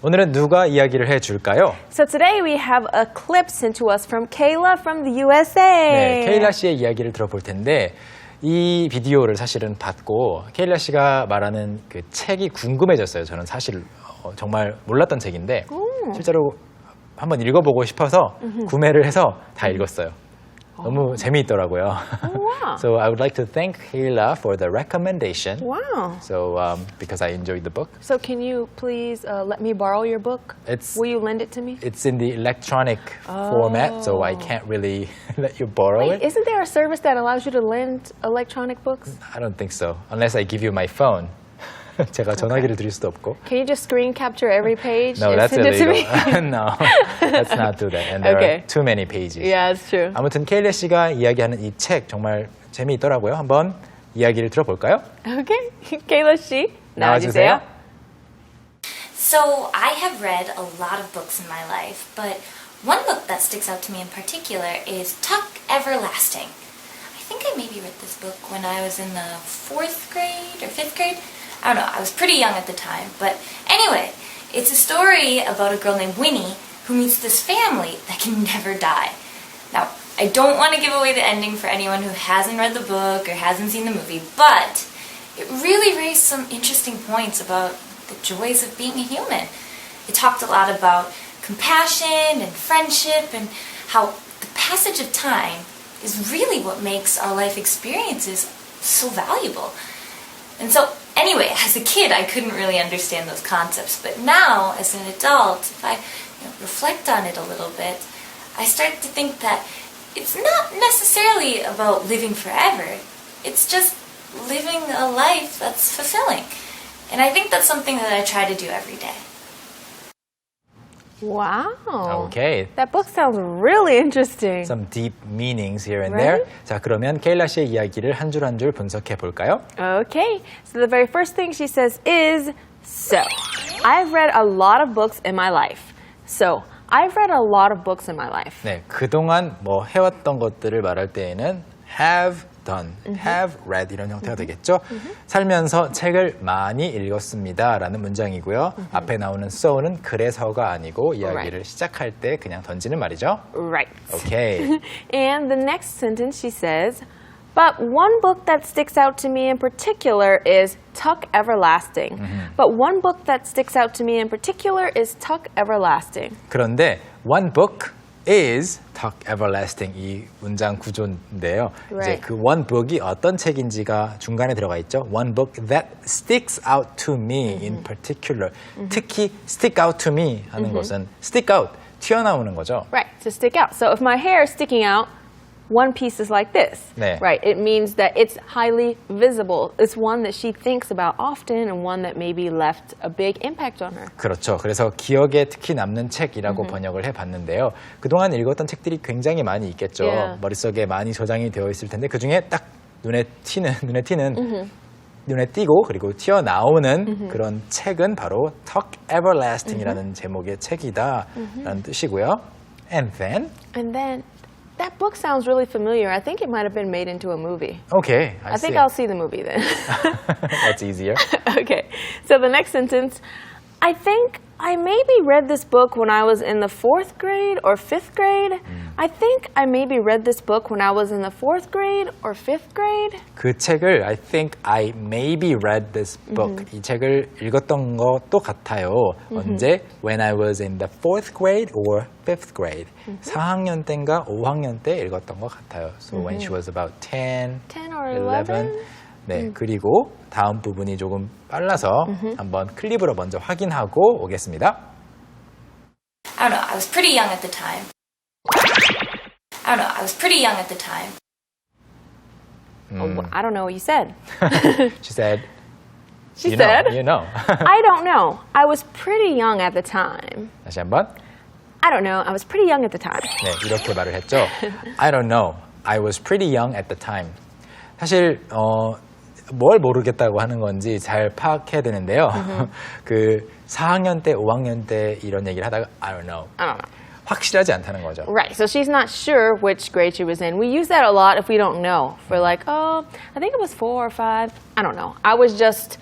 오늘은 누가 이야기를 해줄까요? So today we have a clip sent to us from Kayla from the USA. 네, 케일라 씨의 이야기를 들어볼 텐데 이 비디오를 사실은 봤고 케일라 씨가 말하는 그 책이 궁금해졌어요. 저는 사실 정말 몰랐던 책인데 실제로 한번 읽어보고 싶어서 구매를 해서 다 읽었어요. 너무 재미있더라고요. Wow. So I would like to thank Kayla for the recommendation. Wow. So because I enjoyed the book. So can you please let me borrow your book? Will you lend it to me? It's in the electronic format, so I can't really let you borrow Wait, it. isn't there a service that allows you to lend electronic books? I don't think so, unless I give you my phone. 제가 전화기를 드릴 수도 없고. Can you just screen capture every page No, and that's send it to me? illegal. No, let's not do that. And there Okay. are too many pages. Yeah, it's true. 아무튼 케일라 씨가 이야기하는 이 책 정말 재미있더라고요. 한번 이야기를 들어볼까요? Okay. Kayla 씨, 나와주세요. 나와주세요. So, I have read a lot of books in my life, but one book that sticks out to me in particular is Tuck Everlasting. I think I maybe read this book when I was in the 4th grade or 5th grade. I don't know, I was pretty young at the time. But anyway, it's a story about a girl named Winnie who meets this family that can never die. Now, I don't want to give away the ending for anyone who hasn't read the book or hasn't seen the movie, but it really raised some interesting points about the joys of being a human. It talked a lot about compassion and friendship and how the passage of time is really what makes our life experiences so valuable. And so, anyway, as a kid, I couldn't really understand those concepts, but now, as an adult, if I reflect on it a little bit, I start to think that it's not necessarily about living forever. It's just living a life that's fulfilling. And I think that's something that I try to do every day. Wow. Okay. That book sounds really interesting. Some deep meanings here and Right? there. 자, 그러면 케일라 씨의 이야기를 한 줄 한 줄 분석해 볼까요? Okay. So the very first thing she says is, so, I've read a lot of books in my life. So, I've read a lot of books in my life. 네, 그동안 뭐 해왔던 것들을 말할 때에는 have done, have read 이런 형태가 되겠죠. 살면서 책을 많이 읽었습니다 라는 문장이고요. 앞에 나오는 so는 그래서가 아니고 이야기를 시작할 때 그냥 던지는 말이죠. Right. Okay. And the next sentence she says, but one book that sticks out to me in particular is Tuck Everlasting. But one book that sticks out to me in particular is Tuck Everlasting. 그런데 one book is Tuck Everlasting 이 문장 구조인데요. 이제 Right. 그 one book이 어떤 책인지가 중간에 들어가 있죠. One book that sticks out to me in particular. 특히 stick out to me 하는 것은 stick out, 튀어나오는 거죠. Right, to stick out. So if my hair is sticking out, one piece is like this. 네. Right, it means that it's highly visible. It's one that she thinks about often and one that maybe left a big impact on her. 그렇죠. 그래서 기억에 특히 남는 책이라고 번역을 해봤는데요. 그동안 읽었던 책들이 굉장히 많이 있겠죠. Yeah. 머릿속에 많이 저장이 되어 있을 텐데 그중에 딱 눈에 띄고 그리고 튀어나오는 그런 책은 바로 Tuck Everlasting이라는 제목의 책이다라는 뜻이고요. And then that book sounds really familiar. I think it might have been made into a movie. okay, I think see. I'll see the movie then. That's easier. Okay, so the next sentence, I think I maybe read this book when I was in the 4th grade or 5th grade. I think I maybe read this book when I was in the 4th grade or 5th grade. 그 책을 I think I maybe read this book. 이 책을 읽었던 것도 같아요. 언제? When I was in the 4th grade or 5th grade. 4학년 때인가 5학년 때 읽었던 것 같아요. So when she was about 10, 10 or 11? 네, 그리고 다음 부분이 조금 빨라서 한번 클립으로 먼저 확인하고 오겠습니다. I don't know, I was pretty young at the time. Oh, I don't know what you said. She said, She you said, know, you know. I don't know. I was pretty young at the time. 다시 한번. I don't know. I was pretty young at the time. 네, 이렇게 말을 했죠. I don't know. I was pretty young at the time. 사실 뭘 모르겠다고 하는 건지 잘 파악해야 되는데요. 그 4학년 때, 5학년 때 이런 얘기를 하다가 I don't know. I don't know. 확실하지 않다는 거죠. Right, so she's not sure which grade she was in. We use that a lot if we don't know. We're like, oh, I think it was 4 or 5. I don't know. I was just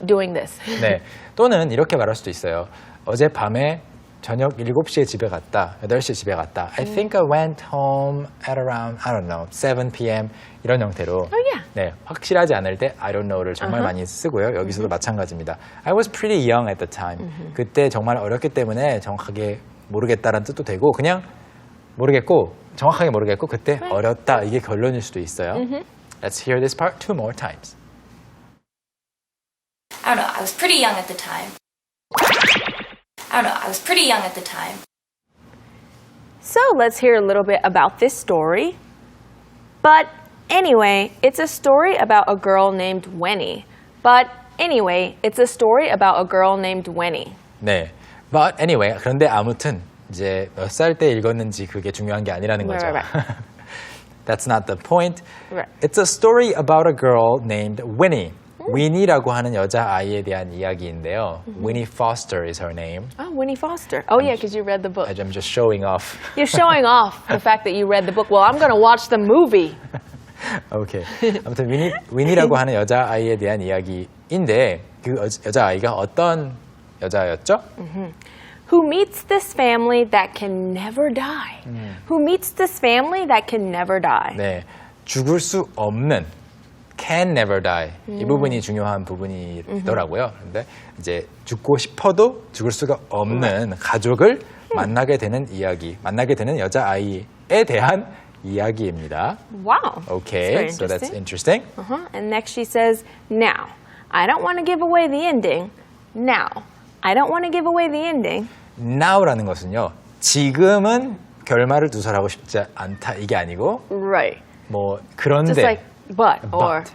doing this. 네, 또는 이렇게 말할 수도 있어요. 어젯밤에 저녁 7시에 집에 갔다. 8시에 집에 갔다. I think I went home at around, I don't know, 7 p.m. 이런 형태로. yeah. 네, 확실하지 않을 때 I don't know를 정말 많이 쓰고요. 여기서도 마찬가지입니다. I was pretty young at the time. 그때 정말 어렸기 때문에 정확하게 모르겠다라는 뜻도 되고 그냥 모르겠고 정확하게 모르겠고 그때 어렸다 이게 결론일 수도 있어요. Let's hear this part two more times. I don't know, I was pretty young at the time. I don't know, I was pretty young at the time. So let's hear a little bit about this story. But anyway, it's a story about a girl named Winnie. But anyway, it's a story about a girl named Winnie. 네. But anyway, 그런데 아무튼 이제 몇 살 때 읽었는지 그게 중요한 게 아니라는 거죠. Right. That's not the point. Right. It's a story about a girl named Winnie. Winnie라고 하는 여자아이에 대한 이야기인데요. Winnie Foster is her name. Oh, Winnie Foster. Oh, yeah, because you read the book. I'm just showing off. You're showing off the fact that you read the book. Well, I'm going to watch the movie. 오케이. 아무튼 위니라고 하는 여자아이에 대한 이야기인데 그 여자아이가 어떤 여자였죠? Who meets this family that can never die? Who meets this family that can never die? 네, 죽을 수 없는 can never die. 이 부분이 중요한 부분이더라고요. 그런데 이제 죽고 싶어도 죽을 수가 없는 가족을 만나게 되는 이야기, 만나게 되는 여자아이에 대한 이야기입니다. Wow. Okay, so that's interesting. And next she says, now, I don't want to give away the ending. Now, I don't want to give away the ending. Now라는 것은요, 지금은 결말을 누설하고 싶지 않다 이게 아니고, Right. 뭐 그런데, Just like but or but.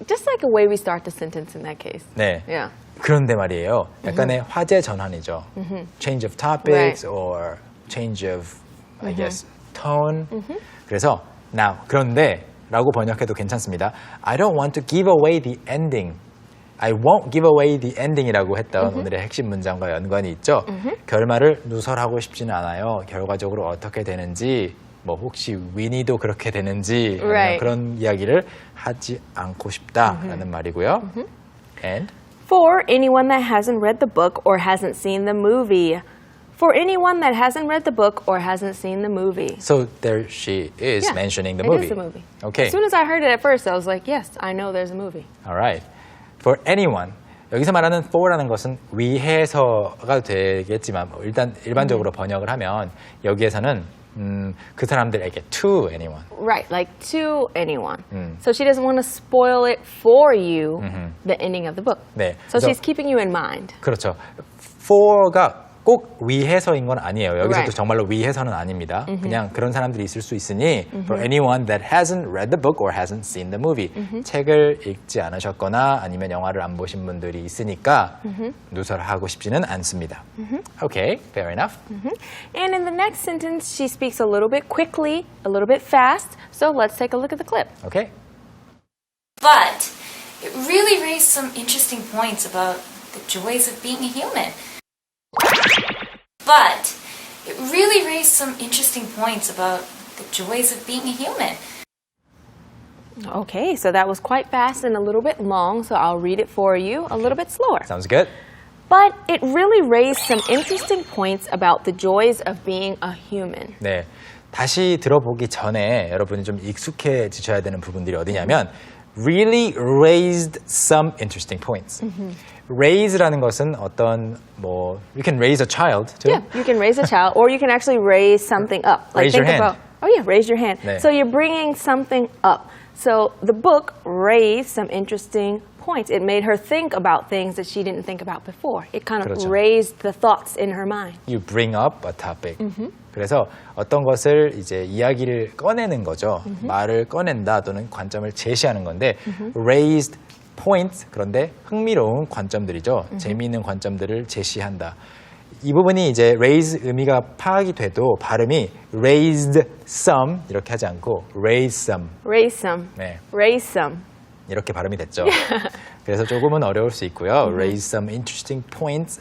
just like a way we start the sentence in that case. 네. Yeah. 그런데 말이에요. 약간의 화제 전환이죠. Change of topics or change of, I guess, tone. 그래서 now 그런데 라고 번역해도 괜찮습니다. I don't want to give away the ending. I won't give away the ending이라고 했던 오늘의 핵심 문장과 연관이 있죠. 결말을 누설하고 싶지는 않아요. 결과적으로 어떻게 되는지 뭐 혹시 위니도 그렇게 되는지 Right. 그런 이야기를 하지 않고 싶다라는 말이고요. And For anyone that hasn't read the book or hasn't seen the movie. For anyone that hasn't read the book or hasn't seen the movie. so there she is Yeah, mentioning the it movie. is the movie. Okay. As soon as I heard it at first, I was like, yes, I know there's a movie. Alright. For anyone. 여기서 말하는 for라는 것은 위해서가 되겠지만 일단 일반적으로 번역을 하면 여기에서는 그 사람들에게 to anyone. Right, like to anyone. So she doesn't want to spoil it for you, the ending of the book. 네. So 그래서- she's keeping you in mind. 그렇죠. for가 꼭 위해서인 건 아니에요. 여기서도 Right. 정말로 위해서는 아닙니다. 그냥 그런 사람들이 있을 수 있으니 for anyone that hasn't read the book or hasn't seen the movie. 책을 읽지 않으셨거나 아니면 영화를 안 보신 분들이 있으니까 누설하고 싶지는 않습니다. Okay, fair enough. And in the next sentence, she speaks a little bit quickly, a little bit fast. So let's take a look at the clip. Okay. But it really raised some interesting points about the joys of being a human. But it really raised some interesting points about the joys of being a human. Okay, so that was quite fast and a little bit long, so I'll read it for you a little bit slower. Sounds good. But it really raised some interesting points about the joys of being a human. 네. 다시 들어보기 전에 여러분이 좀 익숙해지셔야 되는 부분들이 어디냐면 really raised some interesting points. raise라는 것은 어떤 뭐 you can raise a child too. Yeah, you can raise a child, or you can actually raise something up. Raise your think hand. about, oh yeah, raise your hand. 네. So you're bringing something up. So the book raised some interesting points. It made her think about things that she didn't think about before. It kind of 그렇죠. raised the thoughts in her mind. You bring up a topic. 그래서 어떤 것을 이제 이야기를 꺼내는 거죠. 말을 꺼낸다 또는 관점을 제시하는 건데 raised points 그런데 흥미로운 관점들이죠. 재미있는 관점들을 제시한다. 이 부분이 이제 raise 의미가 파악이 돼도 발음이 raised some 이렇게 하지 않고 raise some Raise some. 네, Raise some. 이렇게 발음이 됐죠. 그래서 조금은 어려울 수 있고요. Raise some interesting points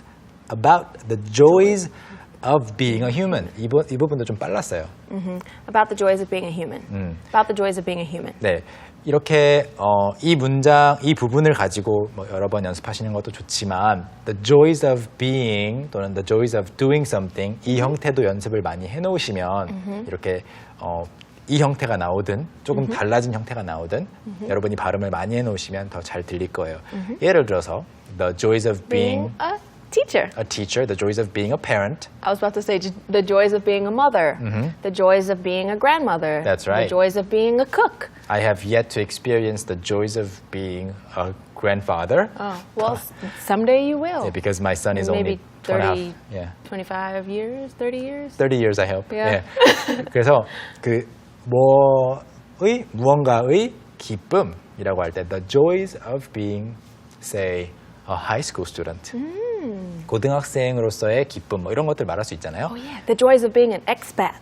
about the joys of being a human. 이 부분도 좀 빨랐어요. About the joys of being a human. About the joys of being a human. 네, 이렇게 이 문장, 이 부분을 가지고 뭐 여러 번 연습하시는 것도 좋지만 the joys of being 또는 the joys of doing something 이 형태도 연습을 많이 해놓으시면 이렇게 이 형태가 나오든 조금 달라진 형태가 나오든 여러분이 발음을 많이 해놓으시면 더 잘 들릴 거예요. 예를 들어서 the joys of being a teacher. a teacher, the joys of being a parent. I was about to say the joys of being a mother, the joys of being a grandmother, That's right. the joys of being a cook. I have yet to experience the joys of being a grandfather. Oh, well, someday you will. Yeah, because my son is Maybe only 2 and a half. 30, Yeah. 25 years, 30 years? 30 years, I hope. Yeah. 그래서 무언가의 기쁨이라고 할 때 the joys of being, say, a high school student. 고등학생으로서의 기쁨 뭐 이런 것들 말할 수 있잖아요. Oh, yeah. The joys of being an expat.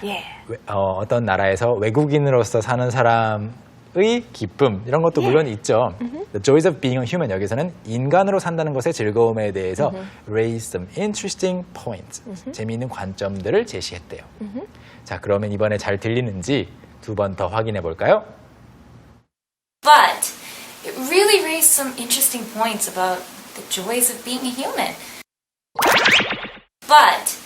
Yeah. 어떤 나라에서 외국인으로서 사는 사람의 기쁨 이런 것도 물론 있죠. The joys of being a human 여기서는 인간으로 산다는 것의 즐거움에 대해서 raise some interesting points. 재미있는 관점들을 제시했대요. 자, 그러면 이번에 잘 들리는지 두 번 더 확인해 볼까요? But it really raised some interesting points about the joys of being a human. But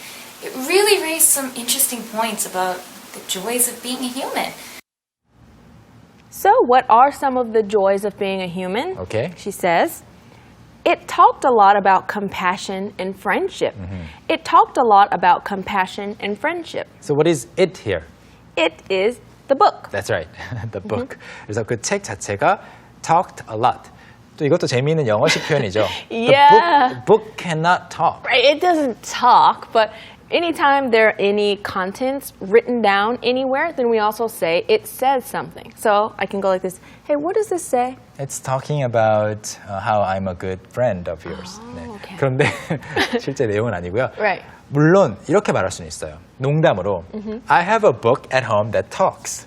it really raised some interesting points about the joys of being a human. So, what are some of the joys of being a human? Okay. She says, it talked a lot about compassion and friendship. It talked a lot about compassion and friendship. So what is it here? It is the book. That's right. The book. 그래서 그 책 자체가 talked a lot. 또 이것도 재미있는 영어식 표현이죠. Yeah. The book cannot talk. Right? It doesn't talk, but anytime there are any contents written down anywhere, then we also say it says something. So I can go like this. Hey, what does this say? It's talking about how I'm a good friend of yours. okay. 그런데 실제 내용은 아니고요. Right. 물론 이렇게 말할 수는 있어요. 농담으로 I have a book at home that talks.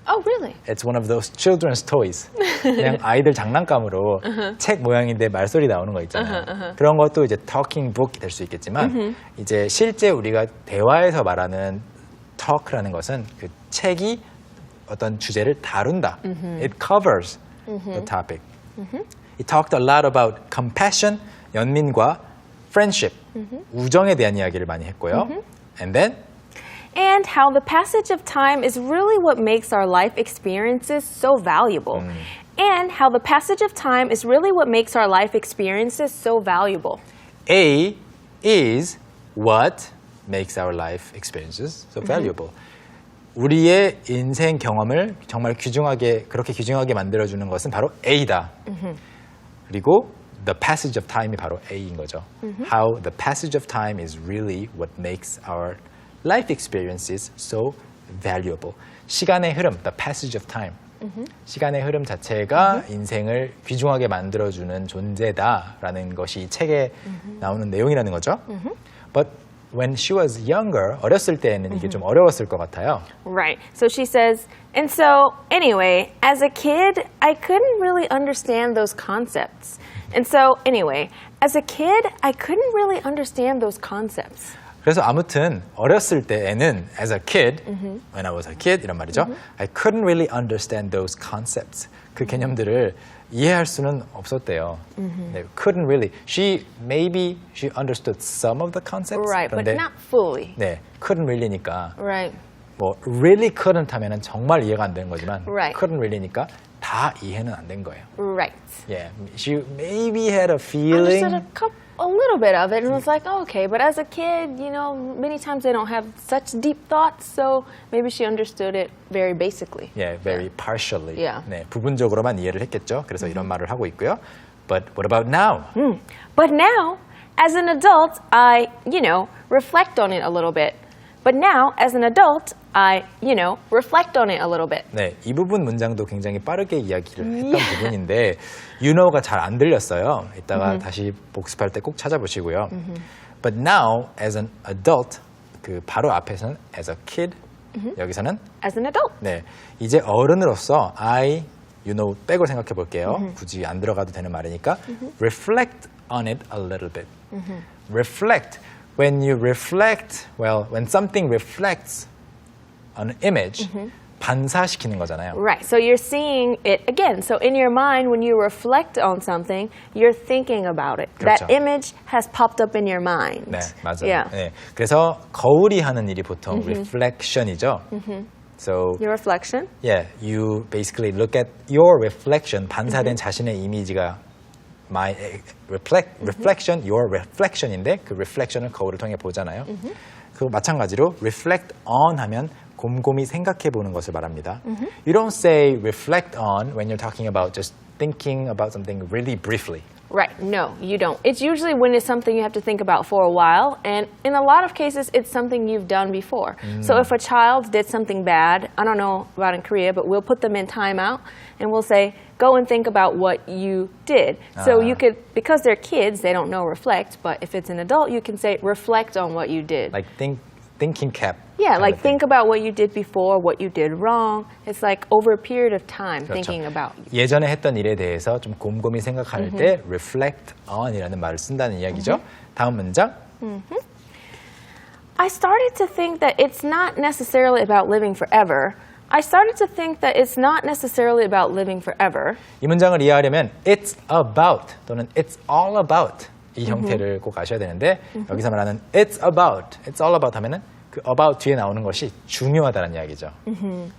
Oh, really? It's one of those children's toys. 그냥 아이들 장난감으로 책 모양인데 말소리 나오는 거 있잖아요. 그런 것도 이제 talking book이 될 수 있겠지만 이제 실제 우리가 대화에서 말하는 talk라는 것은 그 책이 어떤 주제를 다룬다. It covers the topic. It talked a lot about compassion, 연민과 friendship, 우정에 대한 이야기를 많이 했고요. And then And how the passage of time is really what makes our life experiences so valuable. And how the passage of time is really what makes our life experiences so valuable. A is what makes our life experiences so valuable. 우리의 인생 경험을 정말 그렇게 귀중하게 만들어주는 것은 바로 A다. 그리고 the passage of time이 바로 A인 거죠. How the passage of time is really what makes our life experiences so valuable. 시간의 흐름, the passage of time. 시간의 흐름 자체가 인생을 귀중하게 만들어주는 존재다라는 것이 이 책에 나오는 내용이라는 거죠. But when she was younger, 어렸을 때는 이게 좀 어려웠을 것 같아요. Right. So she says, and so anyway, as a kid, I couldn't really understand those concepts. And so anyway, as a kid, I couldn't really understand those concepts. 그래서 아무튼 어렸을 때에는 as a kid, when I was a kid 이런 말이죠. I couldn't really understand those concepts. 그 개념들을 이해할 수는 없었대요. 네, couldn't really. Maybe she understood some of the concepts. Right, but 그런데, not fully. 네, couldn't really니까 Right. 뭐 really couldn't 하면은 정말 이해가 안 되는 거지만 Right. couldn't really니까 다 이해는 안 된 거예요. Right. Yeah, she maybe had a feeling. Understood a little bit of it and was like, oh, okay. But as a kid, you know, many times they don't have such deep thoughts, so maybe she understood it very basically. Yeah, very partially. Yeah. 네, 부분적으로만 이해를 했겠죠. 그래서 이런 말을 하고 있고요. But what about now? But now, as an adult, I, reflect on it a little bit. But now, as an adult, I, reflect on it a little bit. 네, 이 부분 문장도 굉장히 빠르게 이야기를 했던 부분인데 you know가 잘 안 들렸어요. 이따가 다시 복습할 때 꼭 찾아보시고요. But now, as an adult, 그 바로 앞에서는 as a kid, 여기서는 As an adult. 네, 이제 어른으로서 빼고 생각해 볼게요. 굳이 안 들어가도 되는 말이니까 reflect on it a little bit. Reflect. When you reflect, when something reflects an image, 반사시키는 거잖아요. Right. So you're seeing it again. So in your mind, when you reflect on something, you're thinking about it. 그렇죠. That image has popped up in your mind. 네, 맞아요. Yeah. 네, 그래서 거울이 하는 일이 보통 reflection이죠. So Your reflection. yeah, you basically look at your reflection, 반사된 자신의 이미지가 my reflection, your reflection인데 그 reflection을 거울을 통해 보잖아요. 그 마찬가지로 reflect on 하면 곰곰이 생각해 보는 것을 말합니다. You don't say reflect on when you're talking about just thinking about something really briefly. Right. No, you don't. It's usually when it's something you have to think about for a while. And in a lot of cases, it's something you've done before. So if a child did something bad, I don't know about in Korea, but we'll put them in timeout and we'll say, go and think about what you did. So you could, because they're kids, they don't know reflect. But if it's an adult, you can say reflect on what you did. Like thinking cap. Yeah, kind like of thing. think about what you did before, what you did wrong. It's like over a period of time 그렇죠. thinking about. 예전에 했던 일에 대해서 좀 곰곰이 생각할 때 reflect on이라는 말을 쓴다는 이야기죠. 다음 문장. I started to think that it's not necessarily about living forever. I started to think that it's not necessarily about living forever. 이 문장을 이해하려면 it's about 또는 it's all about 이 형태를 꼭 아셔야 되는데 여기서 말하는 it's all about 하면은 그 about 뒤에 나오는 것이 중요하다는 이야기죠.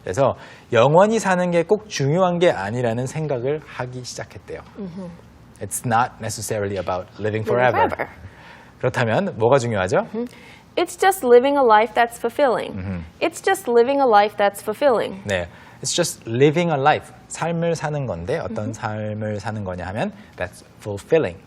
그래서 영원히 사는 게 꼭 중요한 게 아니라는 생각을 하기 시작했대요. It's not necessarily about living forever. 그렇다면 뭐가 중요하죠? It's just living a life that's fulfilling. It's just living a life that's fulfilling. 네, it's just living a life. 삶을 사는 건데 어떤 삶을 사는 거냐 하면 that's fulfilling.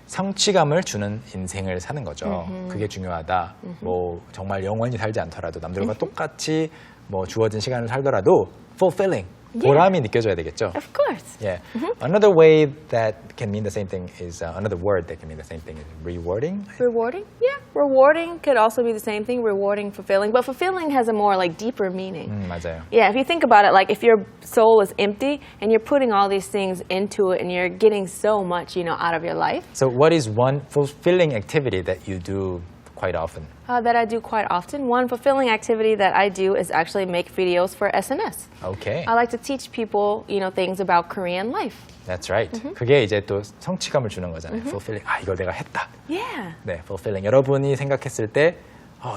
성취감을 주는 인생을 사는 거죠. 그게 중요하다. 뭐 정말 영원히 살지 않더라도 남들과 똑같이 뭐 주어진 시간을 살더라도 fulfilling. 보람이 느껴져야 되겠죠. Of course. Yeah. Another way that can mean the same thing is another word that can mean the same thing is rewarding. Rewarding? Yeah. Rewarding could also be the same thing. Rewarding, fulfilling. But fulfilling has a more like deeper meaning. 맞아요. Yeah, if you think about it, like if your soul is empty and you're putting all these things into it and you're getting so much, out of your life. So what is one fulfilling activity that you do quite often? That I do quite often. One fulfilling activity that I do is actually make videos for SNS. Okay. I like to teach people, things about Korean life. That's right. 그게 이제 또 성취감을 주는 거잖아요. fulfilling. 아, 이걸 내가 했다. Yeah. 네, fulfilling. 여러분이 생각했을 때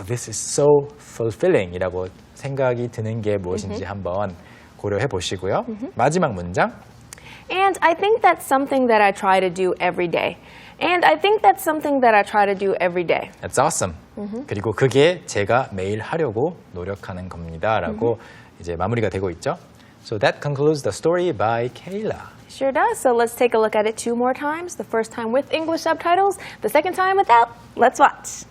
this is so fulfilling 이라고 생각이 드는 게 무엇인지 한번 고려해 보시고요. 마지막 문장. And I think that's something that I try to do every day. And I think that's something that I try to do every day. That's awesome. 그리고 그게 제가 매일 하려고 노력하는 겁니다라고 이제 마무리가 되고 있죠. So that concludes the story by Kayla. Sure does. So let's take a look at it 2 more times. The first time with English subtitles, the second time without. Let's watch.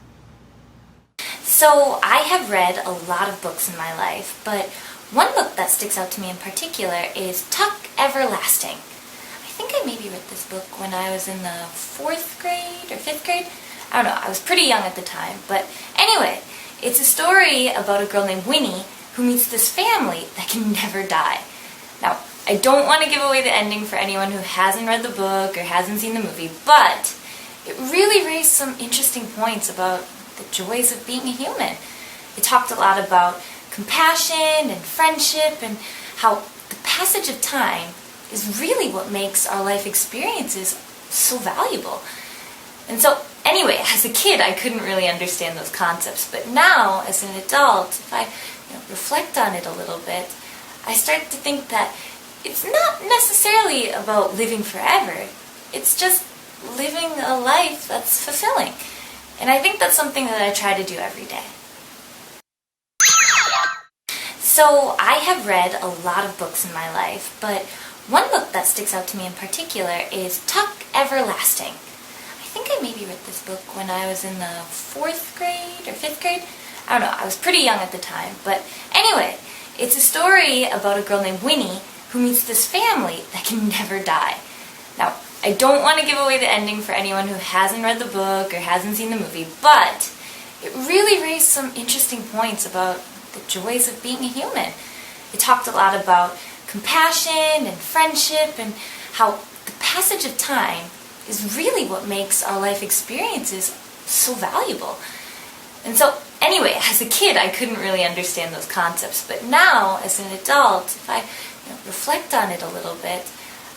So I have read a lot of books in my life, but one book that sticks out to me in particular is Tuck Everlasting. I think I maybe read this book when I was in the 4th grade or 5th grade. I don't know, I was pretty young at the time. But anyway, it's a story about a girl named Winnie who meets this family that can never die. Now, I don't want to give away the ending for anyone who hasn't read the book or hasn't seen the movie, but it really raised some interesting points about the joys of being a human. It talked a lot about compassion and friendship and how the passage of time is really what makes our life experiences so valuable. And so, anyway, as a kid, I couldn't really understand those concepts. But now, as an adult, if I reflect on it a little bit, I start to think that it's not necessarily about living forever. It's just living a life that's fulfilling. And I think that's something that I try to do every day. So, I have read a lot of books in my life, but one book that sticks out to me in particular is Tuck Everlasting. I think I maybe read this book when I was in the 4th grade or 5th grade. I don't know, I was pretty young at the time. But anyway, it's a story about a girl named Winnie who meets this family that can never die. Now, I don't want to give away the ending for anyone who hasn't read the book or hasn't seen the movie, but it really raised some interesting points about the joys of being a human. It talked a lot about compassion and friendship and how the passage of time is really what makes our life experiences so valuable. And so, Anyway, as a kid, I couldn't really understand those concepts, but now, as an adult, if I reflect on it a little bit,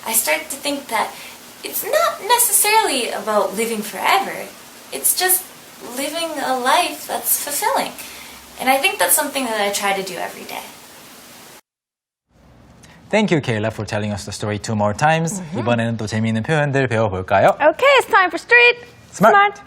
I start to think that it's not necessarily about living forever. It's just living a life that's fulfilling. And I think that's something that I try to do every day. Thank you, Kayla, for telling us the story 2 more times. 이번에는 또 재미있는 표현들 배워볼까요? Okay, it's time for Street Smart.